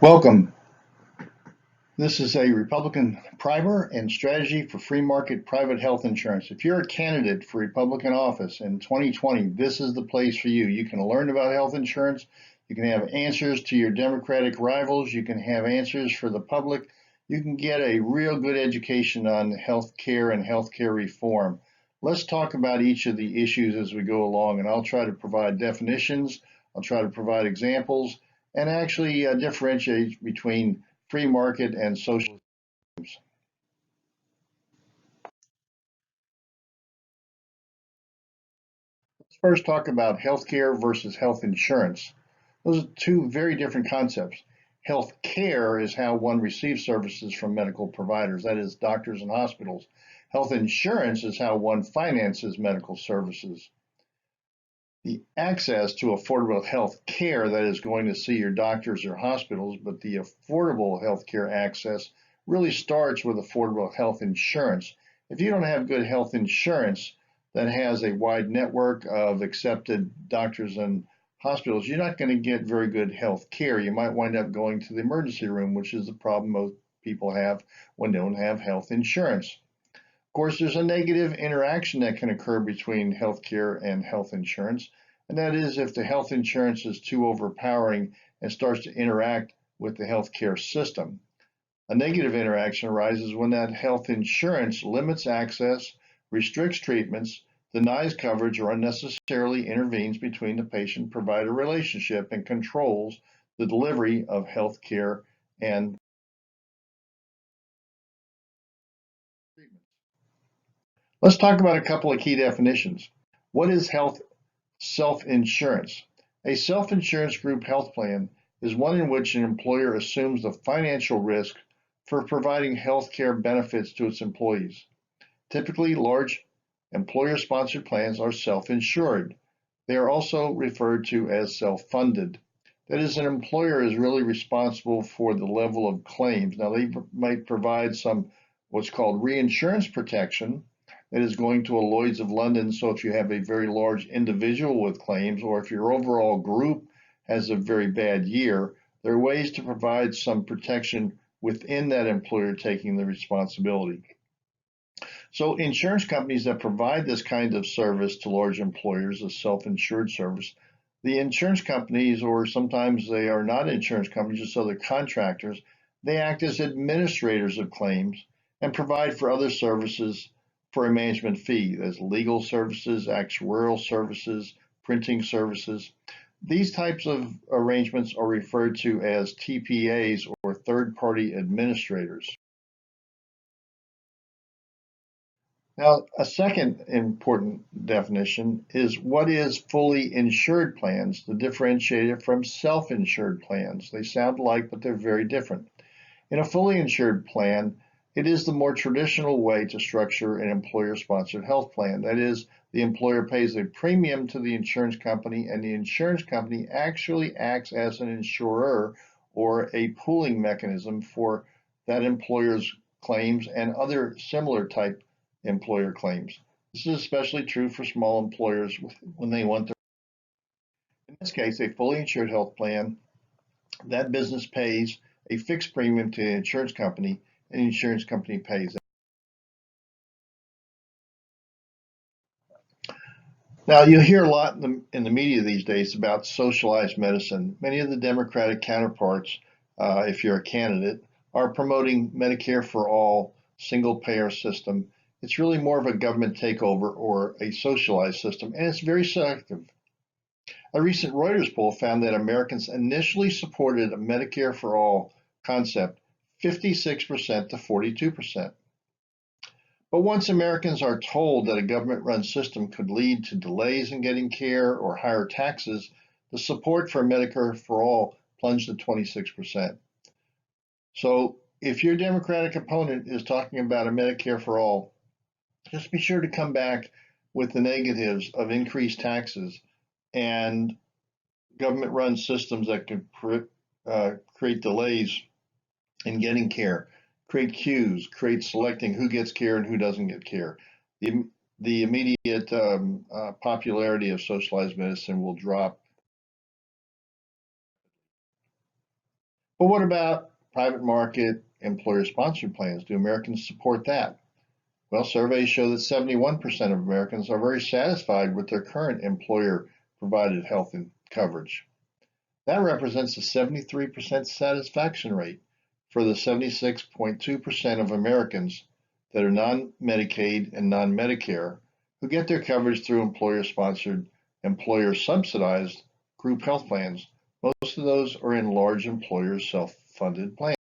Welcome. This is a Republican primer and strategy for free market private health insurance. If you're a candidate for Republican office in 2020, this is the place for you. You can learn about health insurance. You can have answers to your Democratic rivals. You can have answers for the public. You can get a real good education on health care and health care reform. Let's talk about each of the issues as we go along, and I'll try to provide definitions. I'll try to provide examples and actually differentiate between free market and socialism. Let's first talk about healthcare versus health insurance. Those are two very different concepts. Health care is how one receives services from medical providers, that is, doctors and hospitals. Health insurance is how one finances medical services. The access to affordable health care, that is going to see your doctors or hospitals, but the affordable health care access really starts with affordable health insurance. If you don't have good health insurance that has a wide network of accepted doctors and hospitals, you're not going to get very good health care. You might wind up going to the emergency room, which is the problem most people have when they don't have health insurance. Of course, there's a negative interaction that can occur between healthcare and health insurance, and that is if the health insurance is too overpowering and starts to interact with the healthcare system. A negative interaction arises when that health insurance limits access, restricts treatments, denies coverage, or unnecessarily intervenes between the patient-provider relationship and controls the delivery of health care and treatment. Let's talk about a couple of key definitions. What is health self-insurance? A self-insurance group health plan is one in which an employer assumes the financial risk for providing health care benefits to its employees. Typically, large employer-sponsored plans are self-insured. They are also referred to as self-funded. That is, an employer is really responsible for the level of claims. Now, they might provide some what's called reinsurance protection that is going to a Lloyd's of London. So if you have a very large individual with claims, or if your overall group has a very bad year, there are ways to provide some protection within that employer taking the responsibility. So insurance companies that provide this kind of service to large employers, a self-insured service, the insurance companies, or sometimes they are not insurance companies, just other contractors, they act as administrators of claims and provide for other services for a management fee. There's legal services, actuarial services, printing services. These types of arrangements are referred to as TPAs, or third-party administrators. Now, a second important definition is what is fully insured plans, to differentiate it from self-insured plans. They sound alike, but they're very different. In a fully insured plan, it is the more traditional way to structure an employer-sponsored health plan. That is, the employer pays a premium to the insurance company, and the insurance company actually acts as an insurer or a pooling mechanism for that employer's claims and other similar type employer claims. This is especially true for small employers when they want to. In this case, a fully insured health plan, that business pays a fixed premium to the insurance company, and the insurance company pays it. Now, you hear a lot in the media these days about socialized medicine. Many of the Democratic counterparts, if you're a candidate, are promoting Medicare for all, single payer system. It's really more of a government takeover or a socialized system, and it's very selective. A recent Reuters poll found that Americans initially supported a Medicare for all concept 56% to 42%. But once Americans are told that a government-run system could lead to delays in getting care or higher taxes, the support for Medicare for all plunged to 26%. So if your Democratic opponent is talking about a Medicare for all, just be sure to come back with the negatives of increased taxes and government-run systems that could create delays in getting care, create queues, create selecting who gets care and who doesn't get care. The, the immediate popularity of socialized medicine will drop. But what about private market employer-sponsored plans? Do Americans support that? Well, surveys show that 71% of Americans are very satisfied with their current employer-provided health coverage. That represents a 73% satisfaction rate for the 76.2% of Americans that are non-Medicaid and non-Medicare who get their coverage through employer-sponsored, employer-subsidized group health plans. Most of those are in large employer self-funded plans.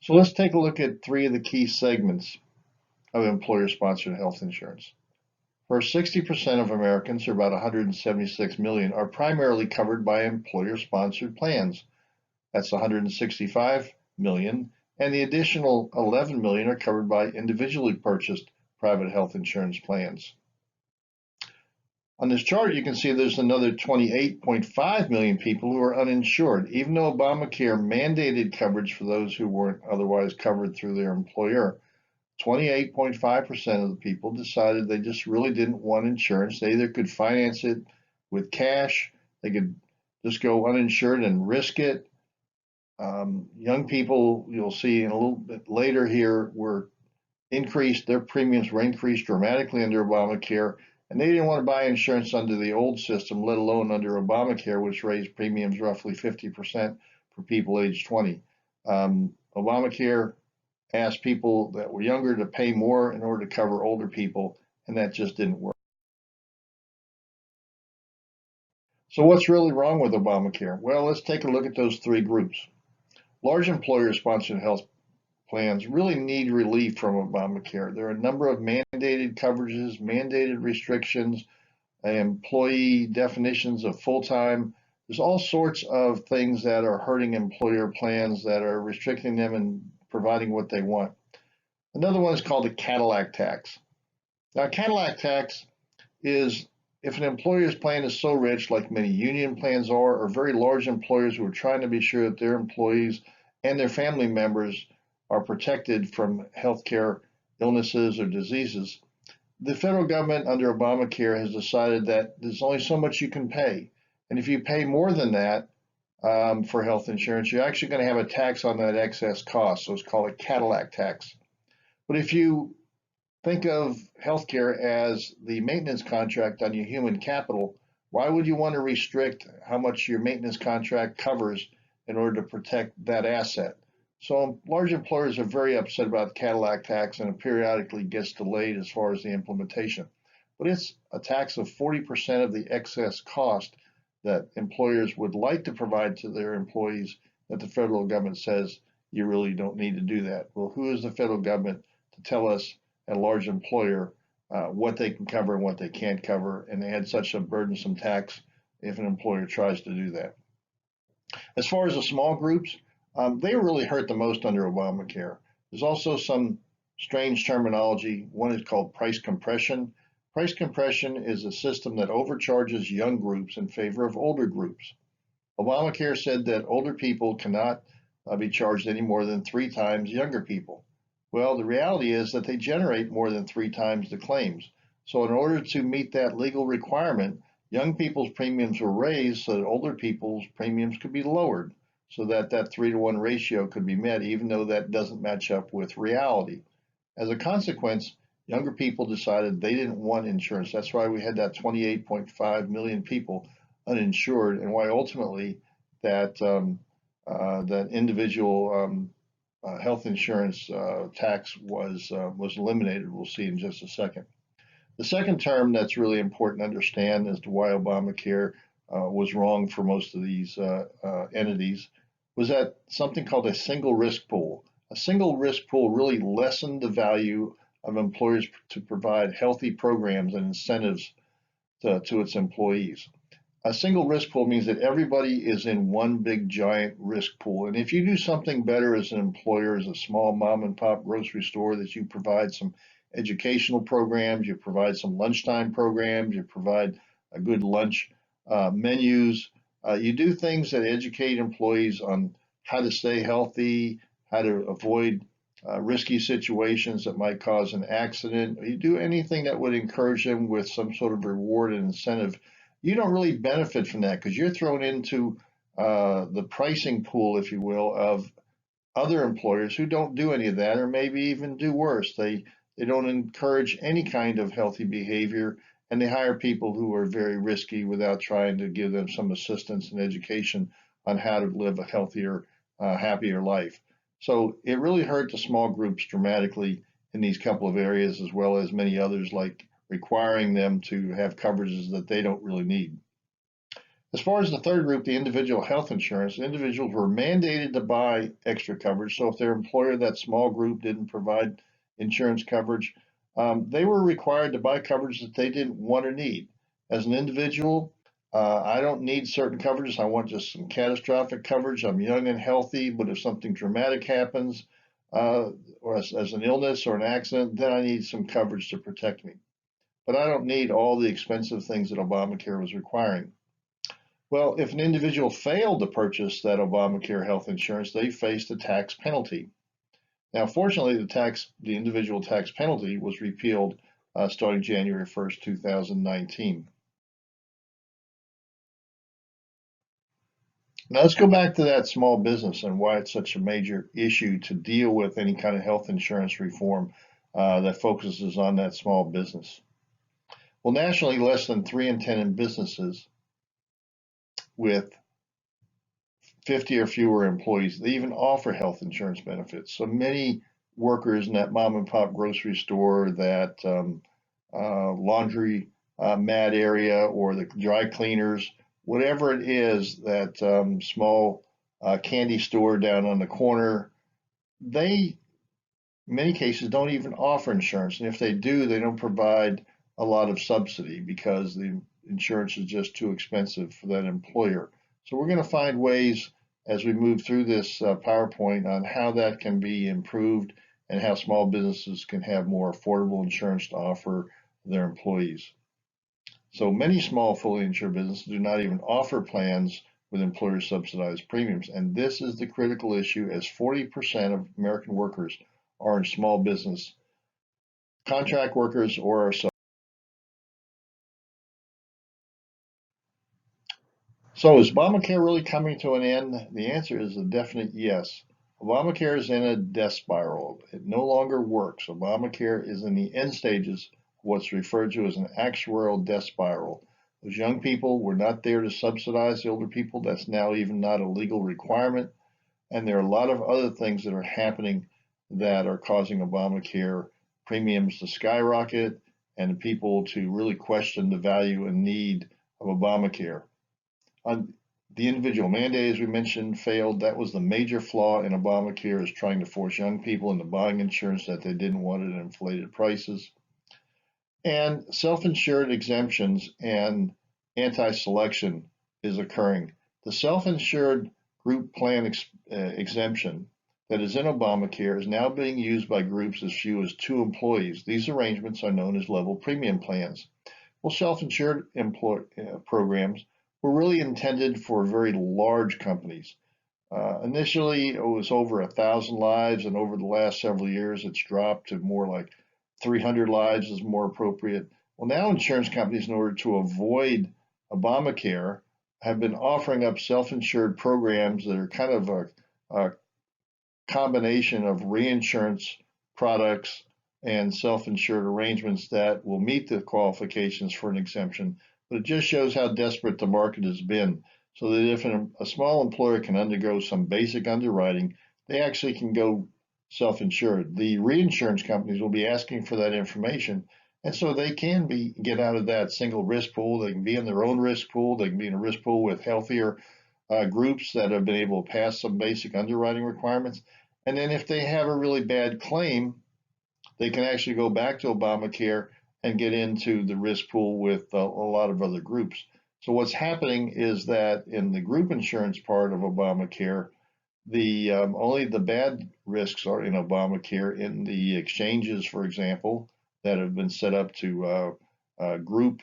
So let's take a look at three of the key segments of employer-sponsored health insurance. First, 60% of Americans, or about 176 million, are primarily covered by employer-sponsored plans. That's 165 million, and the additional 11 million are covered by individually purchased private health insurance plans. On this chart, you can see there's another 28.5 million people who are uninsured. Even though Obamacare mandated coverage for those who weren't otherwise covered through their employer, 28.5% of the people decided they just really didn't want insurance. They either could finance it with cash, they could just go uninsured and risk it. Young people, you'll see in a little bit later here, were increased, their premiums were increased dramatically under Obamacare, and they didn't want to buy insurance under the old system, let alone under Obamacare, which raised premiums roughly 50% for people aged 20. Obamacare asked people that were younger to pay more in order to cover older people, and that just didn't work. So what's really wrong with Obamacare? Well, let's take a look at those three groups. Large employer-sponsored health plans really need relief from Obamacare. There are a number of mandated coverages, mandated restrictions, employee definitions of full-time. There's all sorts of things that are hurting employer plans, that are restricting them and providing what they want. Another one is called a Cadillac tax. Now, a Cadillac tax is if an employer's plan is so rich, like many union plans are, or very large employers who are trying to be sure that their employees and their family members are protected from healthcare illnesses or diseases, the federal government under Obamacare has decided that there's only so much you can pay. And if you pay more than that for health insurance, you're actually going to have a tax on that excess cost. So it's called a Cadillac tax. But if you think of healthcare as the maintenance contract on your human capital, why would you want to restrict how much your maintenance contract covers in order to protect that asset? So large employers are very upset about the Cadillac tax, and it periodically gets delayed as far as the implementation. But it's a tax of 40% of the excess cost that employers would like to provide to their employees that the federal government says you really don't need to do that. Well, who is the federal government to tell us, a large employer, what they can cover and what they can't cover, and they had such a burdensome tax if an employer tries to do that. As far as the small groups, they really hurt the most under Obamacare. There's also some strange terminology. One is called price compression. Price compression is a system that overcharges young groups in favor of older groups. Obamacare said that older people cannot be charged any more than 3 times younger people. Well, the reality is that they generate more than 3 times the claims. So in order to meet that legal requirement, young people's premiums were raised so that older people's premiums could be lowered, so that that 3-to-1 ratio could be met, even though that doesn't match up with reality. As a consequence, younger people decided they didn't want insurance. That's why we had that 28.5 million people uninsured, and why ultimately that that individual health insurance tax was eliminated. We'll see in just a second. The second term that's really important to understand as to why Obamacare was wrong for most of these entities was that something called a single risk pool. A single risk pool really lessened the value of employers to provide healthy programs and incentives to its employees. A single risk pool means that everybody is in one big giant risk pool. And if you do something better as an employer, as a small mom and pop grocery store, that you provide some educational programs, you provide some lunchtime programs, you provide a good lunch menus, you do things that educate employees on how to stay healthy, how to avoid risky situations that might cause an accident, you do anything that would encourage them with some sort of reward and incentive, you don't really benefit from that because you're thrown into the pricing pool, if you will, of other employers who don't do any of that, or maybe even do worse. They don't encourage any kind of healthy behavior, and they hire people who are very risky without trying to give them some assistance and education on how to live a healthier, happier life. So it really hurt the small groups dramatically in these couple of areas, as well as many others, like requiring them to have coverages that they don't really need. As far as the third group, the individual health insurance, individuals were mandated to buy extra coverage. So if their employer, that small group, didn't provide insurance coverage, they were required to buy coverage that they didn't want or need. As an individual, I don't need certain coverages. I want just some catastrophic coverage. I'm young and healthy, but if something dramatic happens, or as an illness or an accident, then I need some coverage to protect me. But I don't need all the expensive things that Obamacare was requiring. Well, if an individual failed to purchase that Obamacare health insurance, they faced a tax penalty. Now, fortunately, the individual tax penalty was repealed starting January 1st, 2019. Now, let's go back to that small business and why it's such a major issue to deal with any kind of health insurance reform that focuses on that small business. Well, nationally, less than 3 in 10 businesses with 50 or fewer employees, they even offer health insurance benefits. So many workers in that mom and pop grocery store, that laundry mat area, or the dry cleaners, whatever it is, that small candy store down on the corner, they, in many cases, don't even offer insurance. And if they do, they don't provide a lot of subsidy because the insurance is just too expensive for that employer. So we're going to find ways as we move through this PowerPoint on how that can be improved and how small businesses can have more affordable insurance to offer their employees. So many small fully insured businesses do not even offer plans with employer subsidized premiums. And this is the critical issue, as 40% of American workers are in small business, contract workers, or are So is Obamacare really coming to an end? The answer is a definite yes. Obamacare is in a death spiral. It no longer works. Obamacare is in the end stages of what's referred to as an actuarial death spiral. Those young people were not there to subsidize the older people. That's now even not a legal requirement. And there are a lot of other things that are happening that are causing Obamacare premiums to skyrocket and people to really question the value and need of Obamacare. The individual mandate, as we mentioned, failed. That was the major flaw in Obamacare, is trying to force young people into buying insurance that they didn't want at inflated prices. And self-insured exemptions and anti-selection is occurring. The self-insured group plan exemption that is in Obamacare is now being used by groups as few as 2 employees. These arrangements are known as level premium plans. Well, self-insured programs were really intended for very large companies. Initially, it was over 1,000 lives, and over the last several years, it's dropped to more like 300 lives is more appropriate. Well, now insurance companies, in order to avoid Obamacare, have been offering up self-insured programs that are kind of a combination of reinsurance products and self-insured arrangements that will meet the qualifications for an exemption. But it just shows how desperate the market has been, so that if a small employer can undergo some basic underwriting, they actually can go self-insured. The reinsurance companies will be asking for that information, and so they can get out of that single risk pool. They can be in their own risk pool. They can be in a risk pool with healthier groups that have been able to pass some basic underwriting requirements. And then if they have a really bad claim, they can actually go back to Obamacare and get into the risk pool with a lot of other groups. So what's happening is that in the group insurance part of Obamacare, the only the bad risks are in Obamacare. In the exchanges, for example, that have been set up to group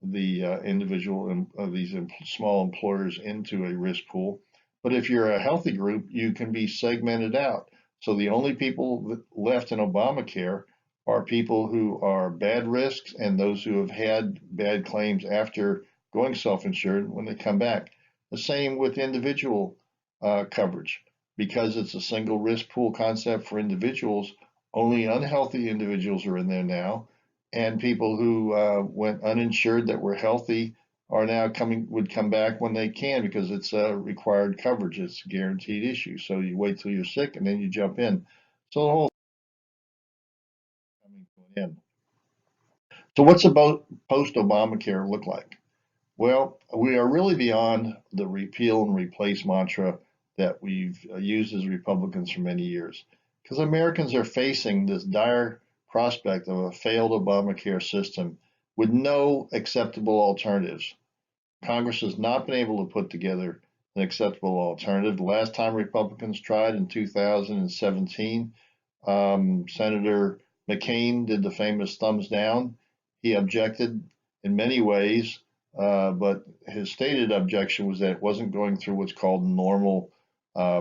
the individual these small employers into a risk pool. But if you're a healthy group, you can be segmented out. So the only people left in Obamacare are people who are bad risks and those who have had bad claims after going self-insured when they come back. The same with individual coverage. Because it's a single risk pool concept for individuals, only unhealthy individuals are in there now. And people who went uninsured that were healthy are now would come back when they can because it's a required coverage. It's a guaranteed issue. So you wait till you're sick and then you jump in. So the whole thing coming to an end. So what's about post-Obamacare look like? Well, we are really beyond the repeal and replace mantra that we've used as Republicans for many years, because Americans are facing this dire prospect of a failed Obamacare system with no acceptable alternatives. Congress has not been able to put together an acceptable alternative. The last time Republicans tried in 2017, Senator McCain did the famous thumbs down. He objected in many ways, but his stated objection was that it wasn't going through what's called normal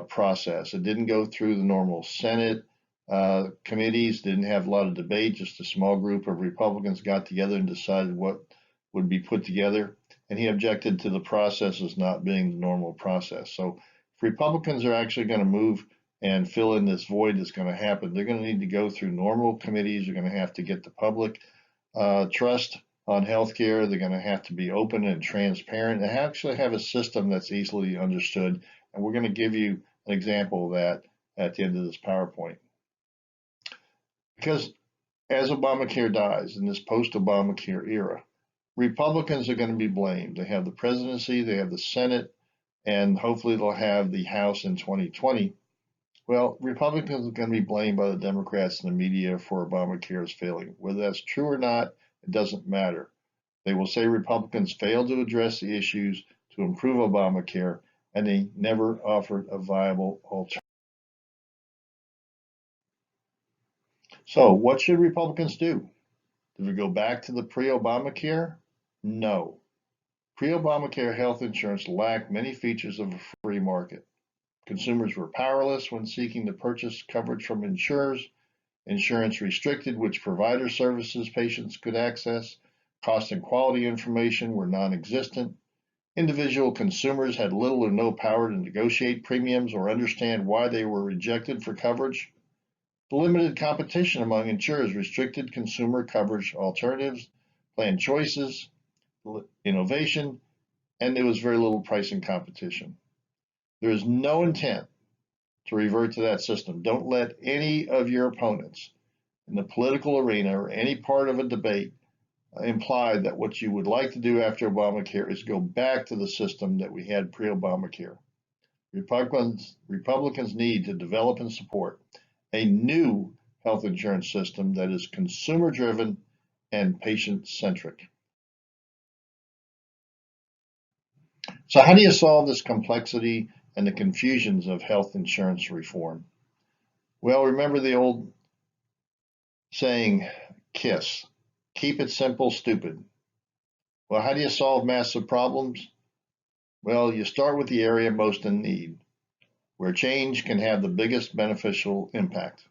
process. It didn't go through the normal Senate committees, didn't have a lot of debate, just a small group of Republicans got together and decided what would be put together. And he objected to the process as not being the normal process. So if Republicans are actually going to move and fill in this void that's going to happen, they're going to need to go through normal committees. They're going to have to get the public trust on healthcare. They're going to have to be open and transparent and actually have a system that's easily understood. And we're going to give you an example of that at the end of this PowerPoint. Because as Obamacare dies in this post-Obamacare era, Republicans are going to be blamed. They have the presidency, they have the Senate, and hopefully they'll have the House in 2020. Well, Republicans are going to be blamed by the Democrats and the media for Obamacare's failing. Whether that's true or not, it doesn't matter. They will say Republicans failed to address the issues to improve Obamacare, and they never offered a viable alternative. So, what should Republicans do? Do we go back to the pre-Obamacare? No. Pre-Obamacare health insurance lacked many features of a free market. Consumers were powerless when seeking to purchase coverage from insurers. Insurance restricted which provider services patients could access. Cost and quality information were non-existent. Individual consumers had little or no power to negotiate premiums or understand why they were rejected for coverage. The limited competition among insurers restricted consumer coverage alternatives, plan choices, innovation, and there was very little pricing competition. There is no intent to revert to that system. Don't let any of your opponents in the political arena or any part of a debate imply that what you would like to do after Obamacare is go back to the system that we had pre-Obamacare. Republicans need to develop and support a new health insurance system that is consumer driven and patient centric. So how do you solve this complexity and the confusions of health insurance reform? Well, remember the old saying, KISS, keep it simple, stupid. Well, how do you solve massive problems? Well, you start with the area most in need, where change can have the biggest beneficial impact.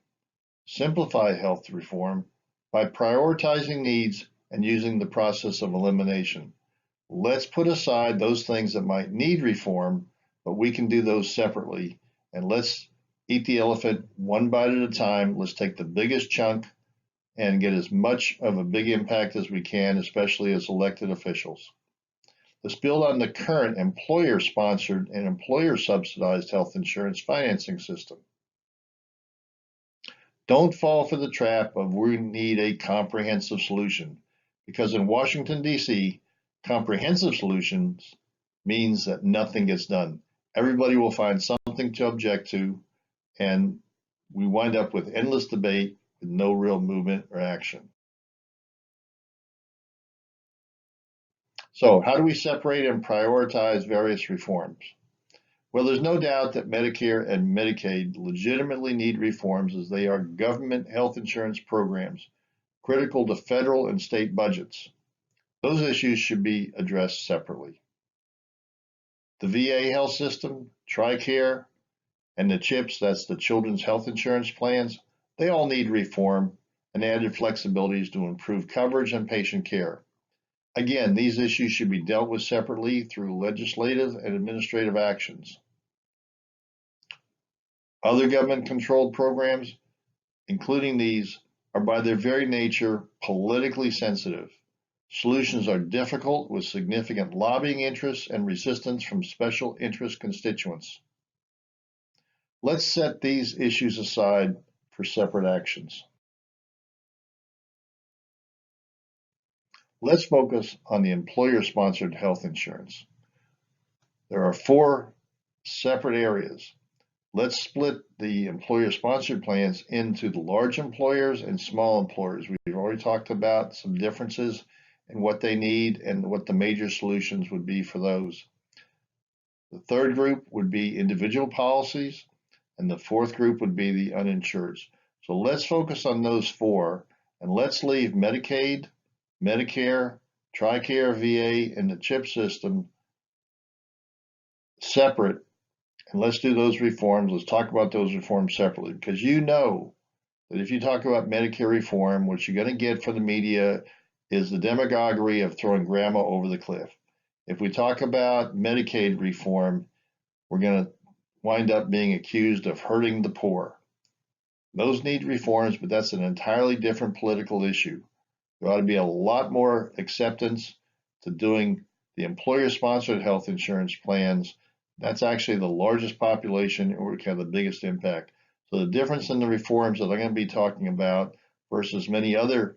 Simplify health reform by prioritizing needs and using the process of elimination. Let's put aside those things that might need reform, but we can do those separately. And let's eat the elephant one bite at a time. Let's take the biggest chunk and get as much of a big impact as we can, especially as elected officials. Let's build on the current employer-sponsored and employer-subsidized health insurance financing system. Don't fall for the trap of we need a comprehensive solution, because in Washington, D.C., comprehensive solutions means that nothing gets done. Everybody will find something to object to, and we wind up with endless debate with no real movement or action. So how do we separate and prioritize various reforms? Well, there's no doubt that Medicare and Medicaid legitimately need reforms as they are government health insurance programs critical to federal and state budgets. Those issues should be addressed separately. The VA health system, TRICARE, and the CHIPS, that's the Children's Health Insurance Plans, they all need reform and added flexibilities to improve coverage and patient care. Again, these issues should be dealt with separately through legislative and administrative actions. Other government-controlled programs, including these, are by their very nature politically sensitive. Solutions are difficult with significant lobbying interests and resistance from special interest constituents. Let's set these issues aside for separate actions. Let's focus on the employer-sponsored health insurance. There are 4 separate areas. Let's split the employer-sponsored plans into the large employers and small employers. We've already talked about some differences in what they need and what the major solutions would be for those. The third group would be individual policies, and the fourth group would be the uninsured. So let's focus on those 4, and let's leave Medicaid, Medicare, TRICARE, VA, and the CHIP system separate, and let's do those reforms. Let's talk about those reforms separately, because you know that if you talk about Medicare reform, what you're going to get from the media is the demagoguery of throwing grandma over the cliff. If we talk about Medicaid reform, we're going to wind up being accused of hurting the poor. Those need reforms, but that's an entirely different political issue. There ought to be a lot more acceptance to doing the employer-sponsored health insurance plans. That's actually the largest population and would have the biggest impact. So the difference in the reforms that I'm going to be talking about versus many other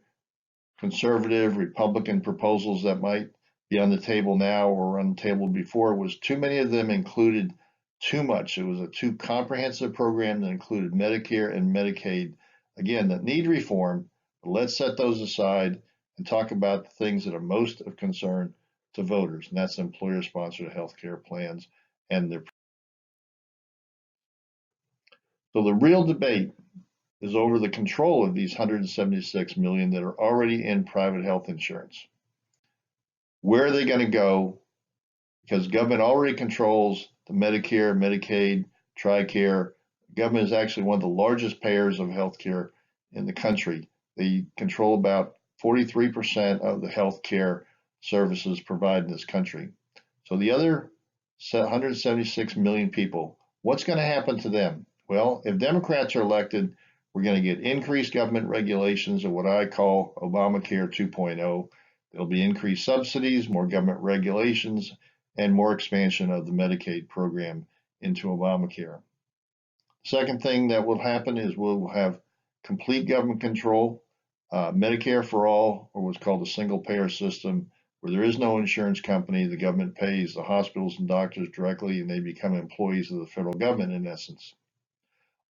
conservative Republican proposals that might be on the table now or on the table before was too many of them included too much. It was a too comprehensive program that included Medicare and Medicaid, again, that need reform. But let's set those aside and talk about the things that are most of concern to voters, and that's employer-sponsored health care plans and their. So the real debate is over the control of these 176 million that are already in private health insurance. Where are they going to go? Because government already controls the Medicare, Medicaid, TRICARE. Government is actually one of the largest payers of healthcare in the country. They control about 43% of the healthcare services provided in this country. So the other 176 million people, what's going to happen to them? Well, if Democrats are elected, we're going to get increased government regulations of what I call Obamacare 2.0. There'll be increased subsidies, more government regulations, and more expansion of the Medicaid program into Obamacare. Second thing that will happen is we'll have complete government control, Medicare for all, or what's called a single payer system, where there is no insurance company. The government pays the hospitals and doctors directly, and they become employees of the federal government in essence.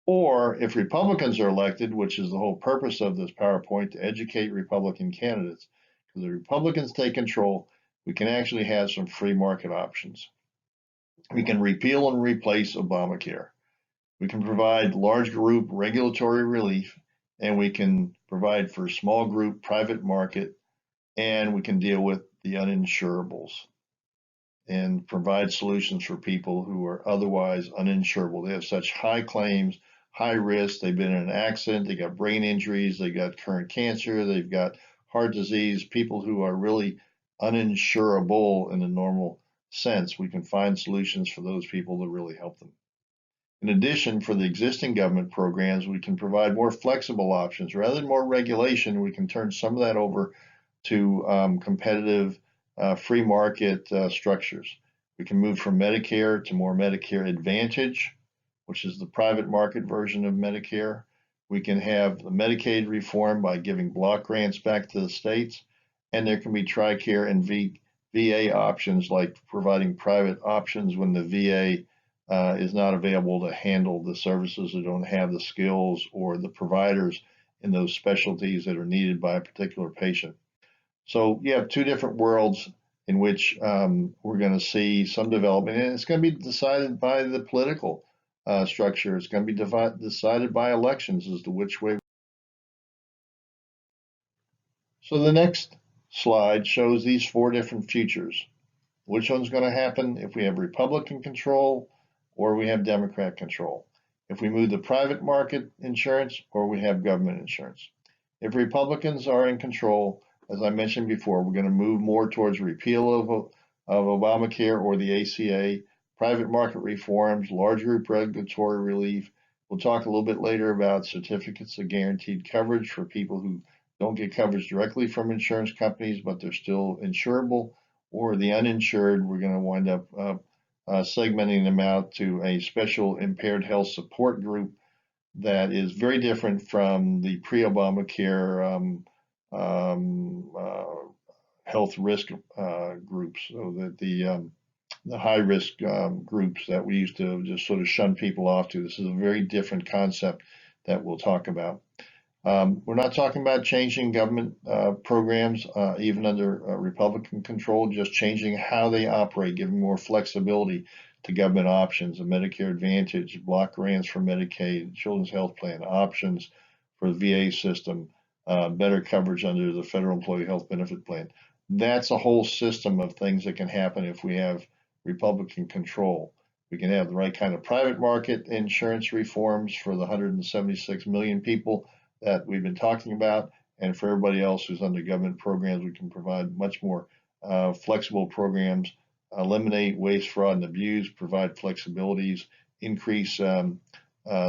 Or if Republicans are elected, which is the whole purpose of this PowerPoint, to educate Republican candidates, because the Republicans take control, we can actually have some free market options. We can repeal and replace Obamacare. We can provide large group regulatory relief, and we can provide for small group private market, and we can deal with the uninsurables and provide solutions for people who are otherwise uninsurable. They have such high claims, high risk, they've been in an accident, they got brain injuries, they got current cancer, they've got heart disease, people who are really uninsurable in the normal sense. We can find solutions for those people to really help them. In addition, for the existing government programs, we can provide more flexible options. Rather than more regulation, we can turn some of that over to competitive free market structures. We can move from Medicare to more Medicare Advantage, which is the private market version of Medicare. We can have the Medicaid reform by giving block grants back to the states, and there can be TRICARE and VA options, like providing private options when the VA is not available to handle the services, or don't have the skills or the providers in those specialties that are needed by a particular patient. So you have 2 different worlds in which we're going to see some development, and it's going to be decided by the political structure. It's going to be decided by elections as to which way. So the next slide shows these 4 different futures. Which one's going to happen if we have Republican control or we have Democrat control? If we move to private market insurance or we have government insurance? If Republicans are in control, as I mentioned before, we're going to move more towards repeal of Obamacare or the ACA, private market reforms, large group regulatory relief. We'll talk a little bit later about certificates of guaranteed coverage for people who don't get coverage directly from insurance companies, but they're still insurable, or the uninsured. We're going to wind up segmenting them out to a special impaired health support group that is very different from the pre-Obamacare health risk groups, so that the high risk groups that we used to just sort of shun people off to. This is a very different concept that we'll talk about. We're not talking about changing government programs, even under Republican control, just changing how they operate, giving more flexibility to government options, a Medicare Advantage, block grants for Medicaid, Children's Health Plan, options for the VA system, better coverage under the Federal Employee Health Benefit Plan. That's a whole system of things that can happen if we have Republican control. We can have the right kind of private market insurance reforms for the 176 million people that we've been talking about, and for everybody else who's under government programs, we can provide much more flexible programs, eliminate waste, fraud, and abuse, provide flexibilities, increase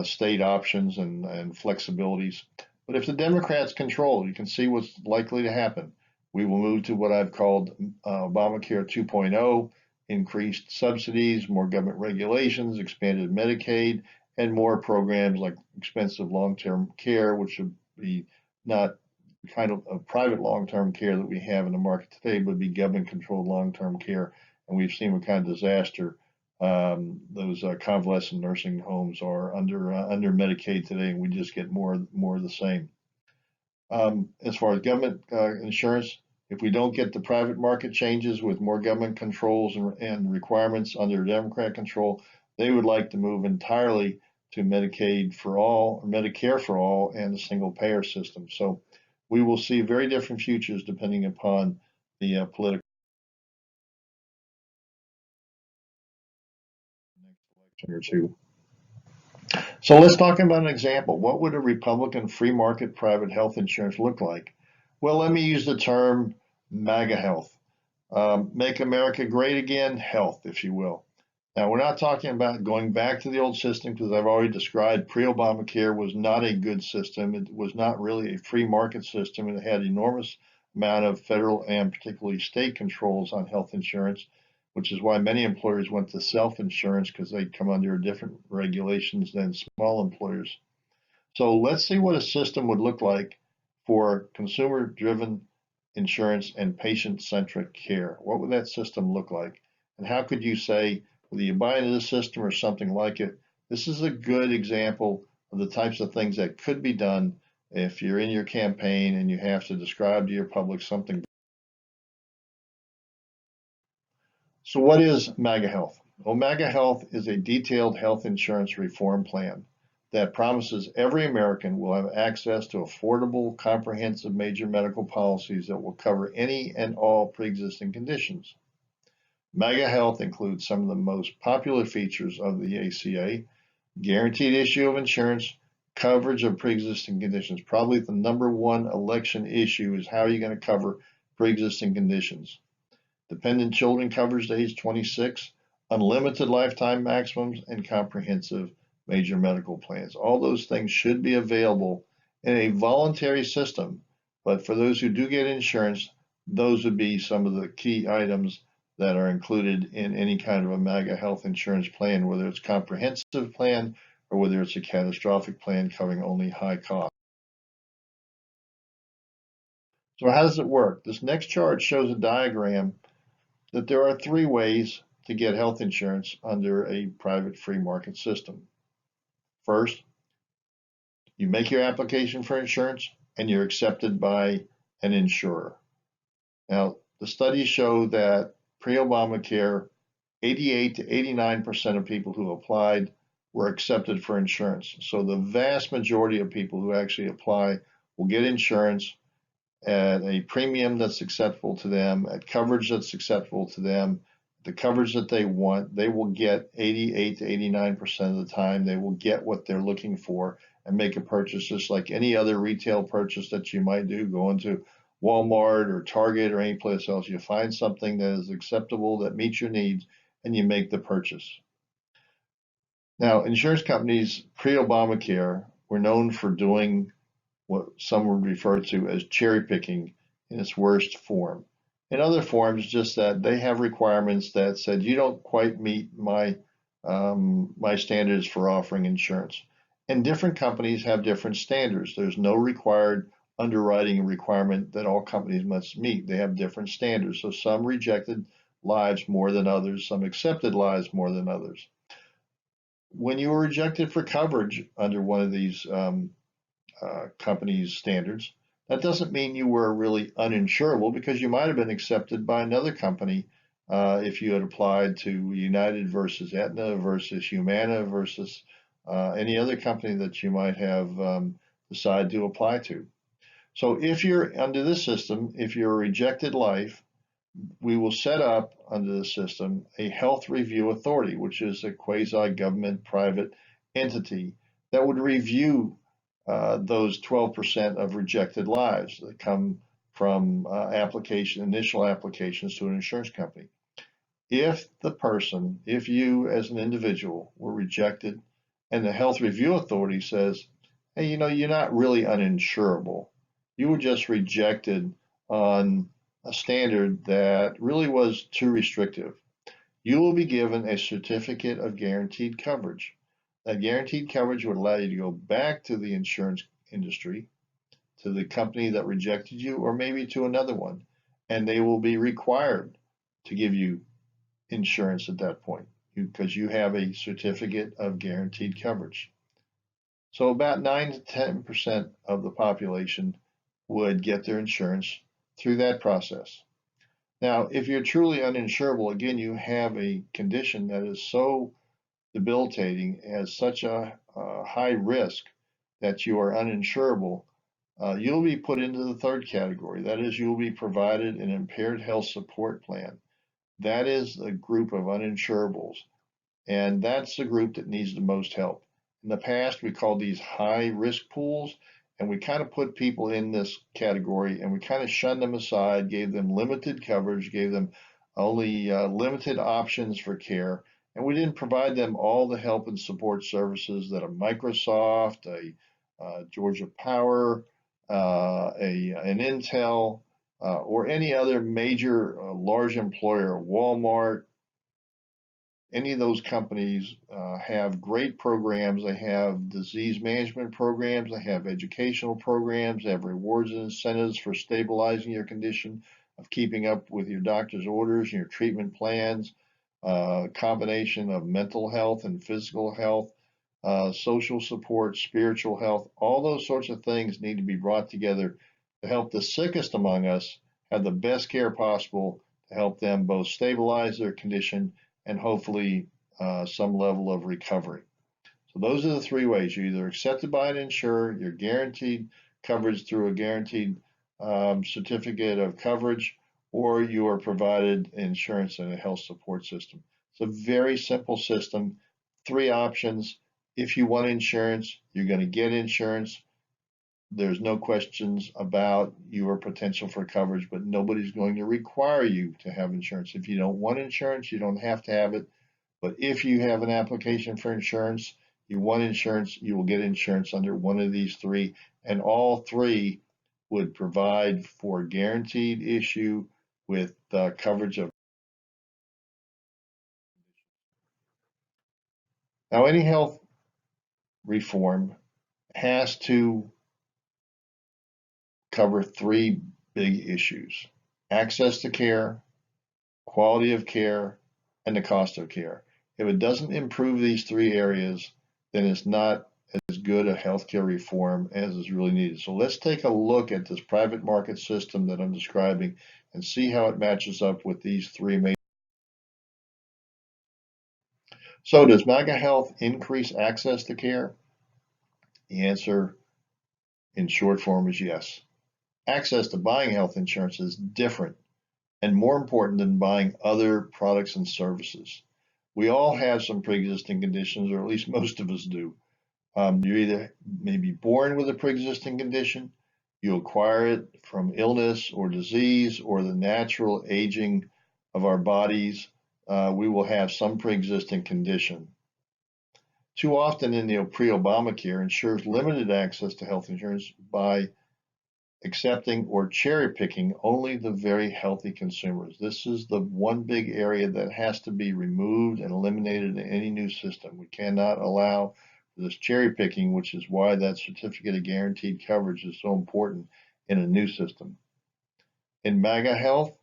state options and flexibilities. But if the Democrats control, you can see what's likely to happen. We will move to what I've called Obamacare 2.0, increased subsidies, more government regulations, expanded Medicaid, and more programs like expensive long-term care, which would be not kind of a private long-term care that we have in the market today, but be government-controlled long-term care. And we've seen what kind of disaster those convalescent nursing homes are under Medicaid today, and we just get more of the same. As far as government insurance, if we don't get the private market changes with more government controls and requirements under Democrat control, they would like to move entirely to Medicaid for all, or Medicare for all, and a single payer system. So we will see very different futures depending upon the political next election or two. So let's talk about an example. What would a Republican free market private health insurance look like? Well, let me use the term MAGA health. Make America great again, health, if you will. Now, we're not talking about going back to the old system, because I've already described pre-Obamacare was not a good system. It was not really a free market system. It had enormous amount of federal and particularly state controls on health insurance, which is why many employers went to self-insurance, because they'd come under different regulations than small employers. So let's see what a system would look like for consumer-driven insurance and patient-centric care. What would that system look like? And how could you say, whether you buy into the system or something like it, this is a good example of the types of things that could be done if you're in your campaign and you have to describe to your public something. So what is MAGA Health? Well, MAGA Health is a detailed health insurance reform plan that promises every American will have access to affordable, comprehensive major medical policies that will cover any and all pre-existing conditions. MAGA Health includes some of the most popular features of the ACA: guaranteed issue of insurance, coverage of pre-existing conditions. Probably the number one election issue is how are you going to cover pre-existing conditions. Dependent children coverage to age 26, unlimited lifetime maximums, and comprehensive major medical plans. All those things should be available in a voluntary system, but for those who do get insurance, those would be some of the key items that are included in any kind of a MAGA health insurance plan, whether it's a comprehensive plan or whether it's a catastrophic plan covering only high cost. So how does it work? This next chart shows a diagram that there are three ways to get health insurance under a private free market system. First, you make your application for insurance and you're accepted by an insurer. Now, the studies show that pre-Obamacare, 88 to 89% of people who applied were accepted for insurance. So the vast majority of people who actually apply will get insurance at a premium that's acceptable to them, at coverage that's acceptable to them, the coverage that they want. They will get 88 to 89% of the time. They will get what they're looking for and make a purchase just like any other retail purchase that you might do. Go into Walmart or Target or any place else. You find something that is acceptable, that meets your needs, and you make the purchase. Now, insurance companies pre-Obamacare were known for doing what some would refer to as cherry picking in its worst form. In other forms, just that they have requirements that said you don't quite meet my standards for offering insurance. And different companies have different standards. There's no required underwriting requirement that all companies must meet. They have different standards. So some rejected lives more than others, some accepted lives more than others. When you were rejected for coverage under one of these company's standards, that doesn't mean you were really uninsurable, because you might have been accepted by another company if you had applied to United versus Aetna versus Humana versus any other company that you might have decided to apply to. So if you're under this system, if you're a rejected life, we will set up under the system a health review authority, which is a quasi-government private entity that would review those 12% of rejected lives that come from initial applications to an insurance company. If you as an individual were rejected and the health review authority says, hey, you're not really uninsurable, you were just rejected on a standard that really was too restrictive, you will be given a certificate of guaranteed coverage. That guaranteed coverage would allow you to go back to the insurance industry, to the company that rejected you, or maybe to another one, and they will be required to give you insurance at that point because you have a certificate of guaranteed coverage. So about 9 to 10% of the population would get their insurance through that process. Now, if you're truly uninsurable, again, you have a condition that is so debilitating, has such a high risk that you are uninsurable, you'll be put into the third category. That is, you'll be provided an impaired health support plan. That is a group of uninsurables, and that's the group that needs the most help. In the past, we called these high risk pools, and we kind of put people in this category and we kind of shunned them aside, gave them limited coverage, gave them only limited options for care, and we didn't provide them all the help and support services that a Microsoft, a Georgia Power, an Intel, or any other major large employer, Walmart, any of those companies have great programs. They have disease management programs, they have educational programs, they have rewards and incentives for stabilizing your condition, of keeping up with your doctor's orders and your treatment plans, combination of mental health and physical health, social support, spiritual health. All those sorts of things need to be brought together to help the sickest among us have the best care possible, to help them both stabilize their condition and hopefully some level of recovery. So those are the three ways. You're either accepted by an insurer, you're guaranteed coverage through a guaranteed certificate of coverage, or you are provided insurance and a health support system. It's a very simple system. Three options. If you want insurance, you're going to get insurance. There's no questions about your potential for coverage, but nobody's going to require you to have insurance. If you don't want insurance, you don't have to have it. But if you have an application for insurance, you want insurance, you will get insurance under one of these three, and all three would provide for guaranteed issue with coverage of. Now, any health reform has to cover three big issues: access to care, quality of care, and the cost of care. If it doesn't improve these three areas, then it's not as good a healthcare reform as is really needed. So let's take a look at this private market system that I'm describing and see how it matches up with these three major. So does MAGA Health increase access to care? The answer in short form is yes. Access to buying health insurance is different and more important than buying other products and services. We all have some pre-existing conditions, or at least most of us do. You're either maybe born with a pre-existing condition, You acquire it from illness or disease or the natural aging of our bodies. We will have some pre-existing condition. Too often in the pre-Obamacare, insurers limited access to health insurance by accepting or cherry picking only the very healthy consumers. This is the one big area that has to be removed and eliminated in any new system. We cannot allow this cherry picking, which is why that certificate of guaranteed coverage is so important in a new system. In MAGA Health,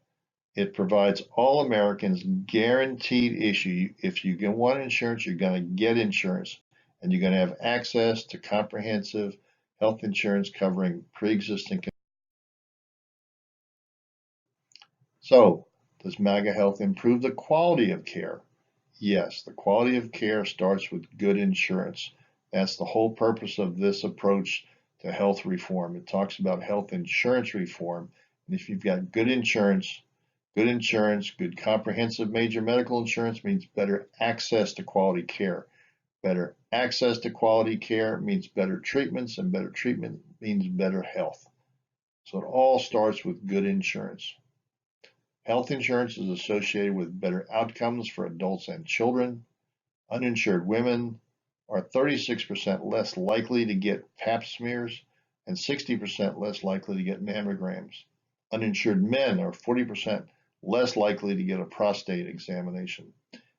it provides all Americans guaranteed issue. If you want insurance, you're going to get insurance, and you're going to have access to comprehensive health insurance covering pre-existing. So, does MAGA Health improve the quality of care? Yes, the quality of care starts with good insurance. That's the whole purpose of this approach to health reform. It talks about health insurance reform. And if you've got good insurance, good comprehensive major medical insurance means better access to quality care. Better access to quality care means better treatments, and better treatment means better health. So it all starts with good insurance. Health insurance is associated with better outcomes for adults and children. Uninsured women are 36% less likely to get pap smears and 60% less likely to get mammograms. Uninsured men are 40% less likely to get a prostate examination.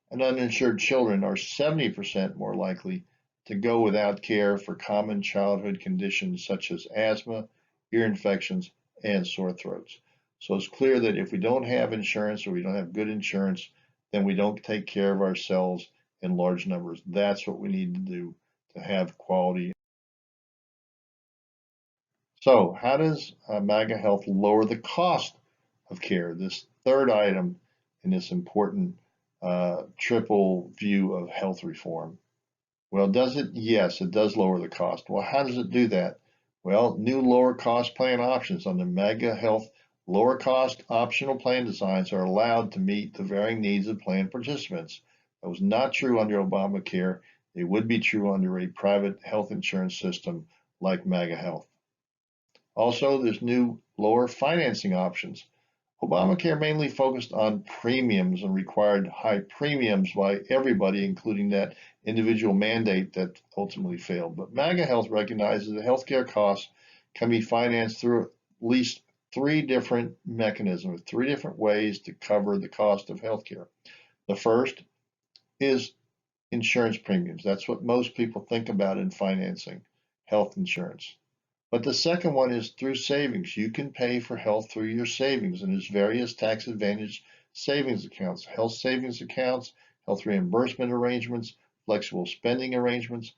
And uninsured children are 70% more likely to go without care for common childhood conditions such as asthma, ear infections, and sore throats. So it's clear that if we don't have insurance or we don't have good insurance, then we don't take care of ourselves in large numbers. That's what we need to do to have quality. So how does MAGA Health lower the cost of care? This third item in this important triple view of health reform. Well, does it? Yes, it does lower the cost. Well, how does it do that? Well, new lower cost plan options under MAGA Health. Lower cost optional plan designs are allowed to meet the varying needs of plan participants. That was not true under Obamacare. It would be true under a private health insurance system like MAGA Health. Also, there's new lower financing options. Obamacare mainly focused on premiums and required high premiums by everybody, including that individual mandate that ultimately failed. But MAGA Health recognizes that healthcare costs can be financed through at least three different mechanisms, three different ways to cover the cost of healthcare. The first is insurance premiums. That's what most people think about in financing health insurance. But the second one is through savings. You can pay for health through your savings, and there's various tax advantage savings accounts, health savings accounts, health reimbursement arrangements, flexible spending arrangements.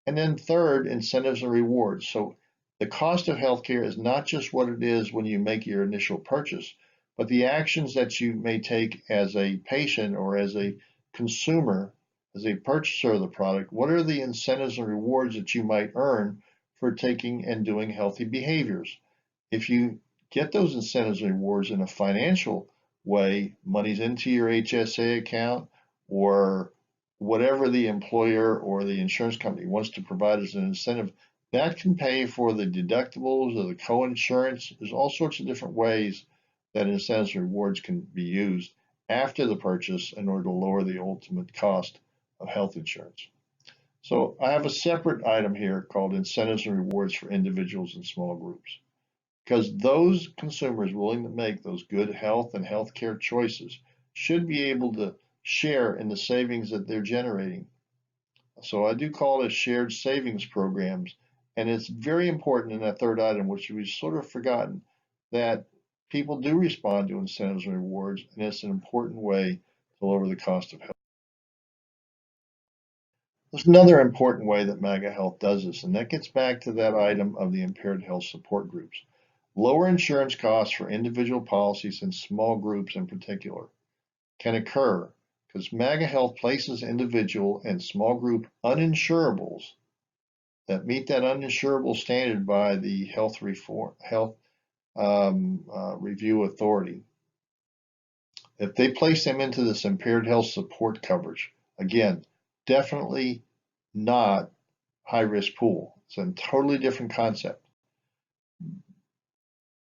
And then third, incentives and rewards. So the cost of healthcare is not just what it is when you make your initial purchase, but the actions that you may take as a patient or as a consumer, as a purchaser of the product. What are the incentives and rewards that you might earn for taking and doing healthy behaviors? If you get those incentives and rewards in a financial way, money's into your HSA account or whatever the employer or the insurance company wants to provide as an incentive, that can pay for the deductibles or the co-insurance. There's all sorts of different ways that incentives and rewards can be used after the purchase in order to lower the ultimate cost of health insurance. So I have a separate item here called incentives and rewards for individuals and small groups, because those consumers willing to make those good health and healthcare choices should be able to share in the savings that they're generating. So I do call it shared savings programs. And it's very important in that third item, which we've sort of forgotten, that people do respond to incentives and rewards, and it's an important way to lower the cost of health. There's another important way that MAGA Health does this, and that gets back to that item of the impaired health support groups. Lower insurance costs for individual policies and small groups in particular can occur because MAGA Health places individual and small group uninsurables that meet that uninsurable standard by the Health Review Authority. If they place them into this impaired health support coverage, again, definitely not high risk pool. It's a totally different concept.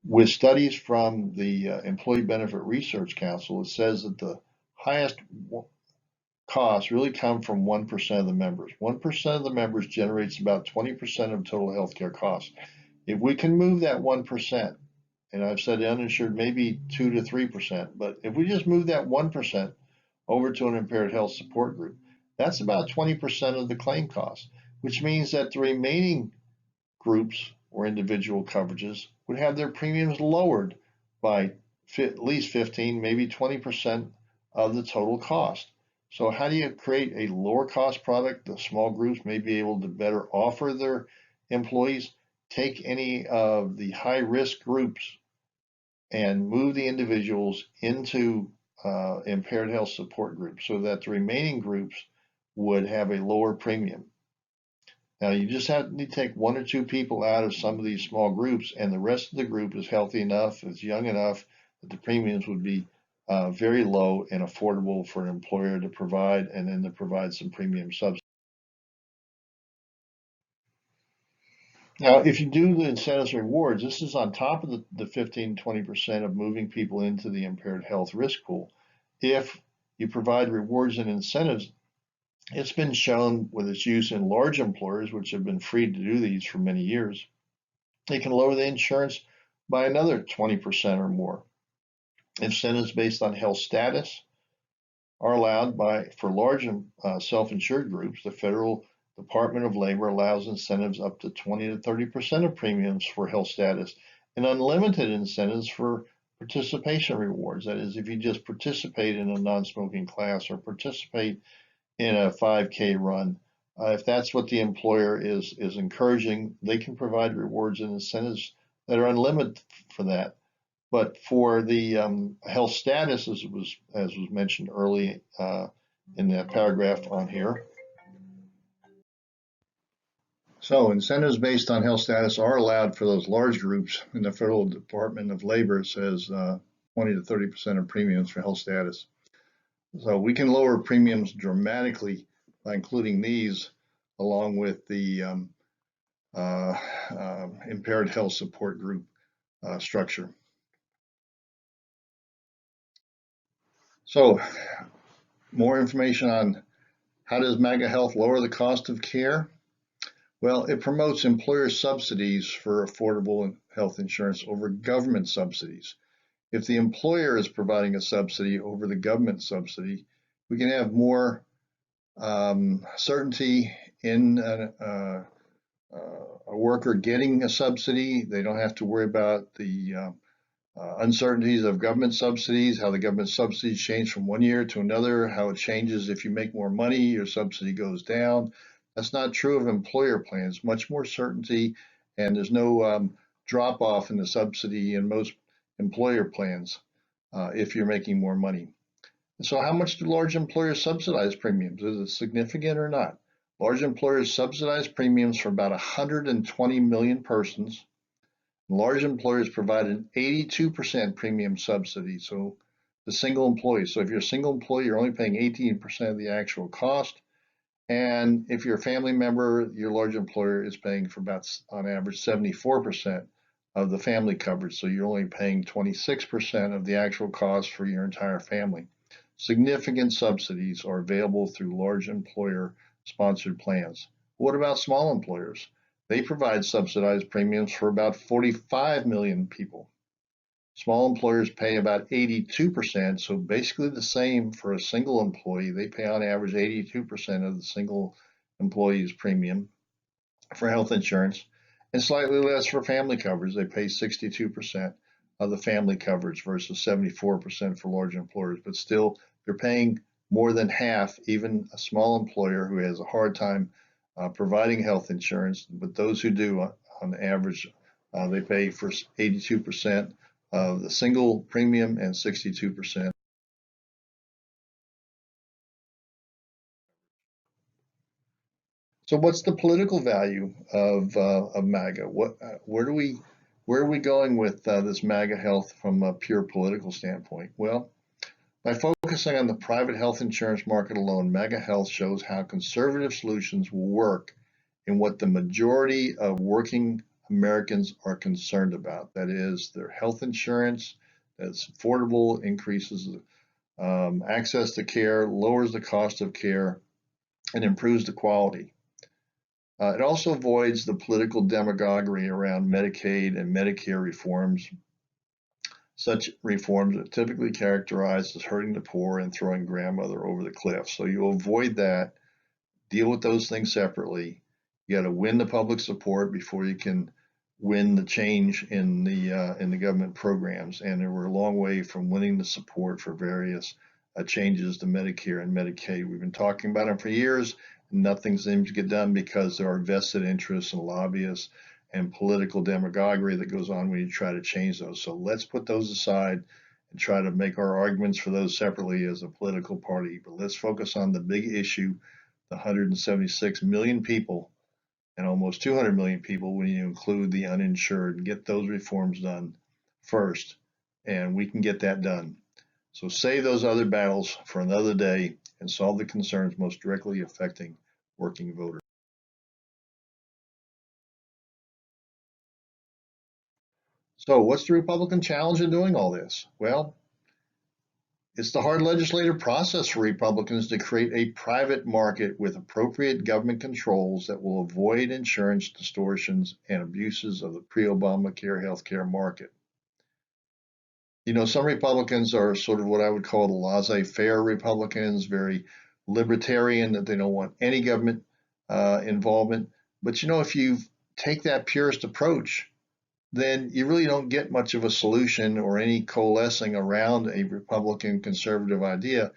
With studies from the Employee Benefit Research Council, it says that the highest costs really come from 1% of the members. 1% of the members generates about 20% of total healthcare costs. If we can move that 1%, and I've said uninsured maybe 2 to 3%, but if we just move that 1% over to an impaired health support group, that's about 20% of the claim cost, which means that the remaining groups or individual coverages would have their premiums lowered by at least 15, maybe 20% of the total cost. So how do you create a lower cost product that small groups may be able to better offer their employees? Take any of the high risk groups and move the individuals into impaired health support groups so that the remaining groups would have a lower premium. Now you just have to take 1 or 2 people out of some of these small groups, and the rest of the group is healthy enough, is young enough that the premiums would be very low and affordable for an employer to provide, and then to provide some premium subsidy. Now, if you do the incentives and rewards, this is on top of the 15-20% of moving people into the impaired health risk pool. If you provide rewards and incentives, it's been shown with its use in large employers, which have been free to do these for many years, they can lower the insurance by another 20% or more. Incentives based on health status are allowed for large self-insured groups. The Federal Department of Labor allows incentives up to 20 to 30% of premiums for health status, and unlimited incentives for participation rewards. That is, if you just participate in a non-smoking class or participate in a 5K run, if that's what the employer is encouraging, they can provide rewards and incentives that are unlimited for that. But for the health status, as was mentioned early in that paragraph on here, so incentives based on health status are allowed for those large groups, and the Federal Department of Labor says 20 to 30% of premiums for health status. So we can lower premiums dramatically by including these along with the impaired health support group structure. So more information on how does MAGA Health lower the cost of care? Well, it promotes employer subsidies for affordable health insurance over government subsidies. If the employer is providing a subsidy over the government subsidy, we can have more certainty in a worker getting a subsidy. They don't have to worry about the uncertainties of government subsidies, how the government subsidies change from one year to another, how it changes if you make more money, your subsidy goes down. That's not true of employer plans. Much more certainty, and there's no drop off in the subsidy in most employer plans if you're making more money. So how much do large employers subsidize premiums? Is it significant or not? Large employers subsidize premiums for about 120 million persons. Large employers provide an 82% premium subsidy. So the single employee. So if you're a single employee, you're only paying 18% of the actual cost. And if you're a family member, your large employer is paying for about, on average, 74% of the family coverage. So you're only paying 26% of the actual cost for your entire family. Significant subsidies are available through large employer sponsored plans. What about small employers? They provide subsidized premiums for about 45 million people. Small employers pay about 82%, so basically the same for a single employee. They pay on average 82% of the single employee's premium for health insurance, and slightly less for family coverage. They pay 62% of the family coverage versus 74% for large employers, but still they're paying more than half, even a small employer who has a hard time providing health insurance. But those who do, on average, they pay for 82% of the single premium and 62%. So what's the political value of MAGA? Where are we going with this MAGA health from a pure political standpoint? Well, by focusing on the private health insurance market alone, MAGA health shows how conservative solutions will work in what the majority of working Americans are concerned about. That is their health insurance that's affordable, increases access to care, lowers the cost of care, and improves the quality. It also avoids the political demagoguery around Medicaid and Medicare reforms. Such reforms are typically characterized as hurting the poor and throwing grandmother over the cliff. So you avoid that, deal with those things separately. You got to win the public support before you can win the change in the government programs. And we're a long way from winning the support for various changes to Medicare and Medicaid. We've been talking about them for years, and nothing seems to get done because there are vested interests and lobbyists and political demagoguery that goes on when you try to change those. So let's put those aside and try to make our arguments for those separately as a political party. But let's focus on the big issue, the 176 million people and almost 200 million people when you include the uninsured. Get those reforms done first, and we can get that done. So save those other battles for another day and solve the concerns most directly affecting working voters. So what's the Republican challenge in doing all this? Well, it's the hard legislative process for Republicans to create a private market with appropriate government controls that will avoid insurance distortions and abuses of the pre-Obamacare healthcare market. You know, some Republicans are sort of what I would call the laissez-faire Republicans, very libertarian, that they don't want any government involvement. But you know, if you take that purist approach, then you really don't get much of a solution or any coalescing around a Republican conservative idea.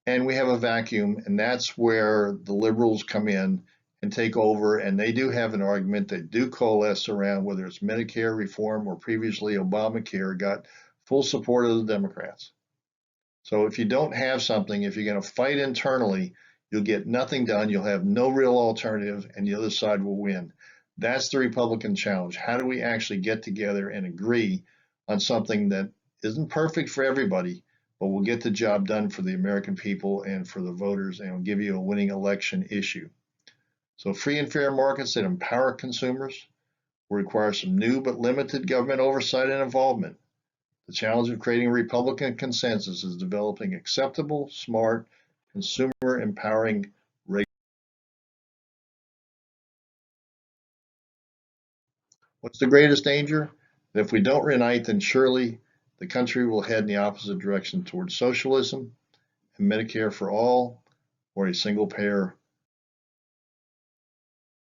And we have a vacuum, and that's where the liberals come in and take over. And they do have an argument. They do coalesce around whether it's Medicare reform or previously Obamacare got full support of the Democrats. So if you don't have something, if you're going to fight internally, you'll get nothing done. You'll have no real alternative, and the other side will win. That's the Republican challenge. How do we actually get together and agree on something that isn't perfect for everybody, but will get the job done for the American people and for the voters, and will give you a winning election issue? So free and fair markets that empower consumers will require some new but limited government oversight and involvement. The challenge of creating a Republican consensus is developing acceptable, smart, consumer empowering regulation. What's the greatest danger? That if we don't unite, then surely the country will head in the opposite direction towards socialism and Medicare for all, or a single payer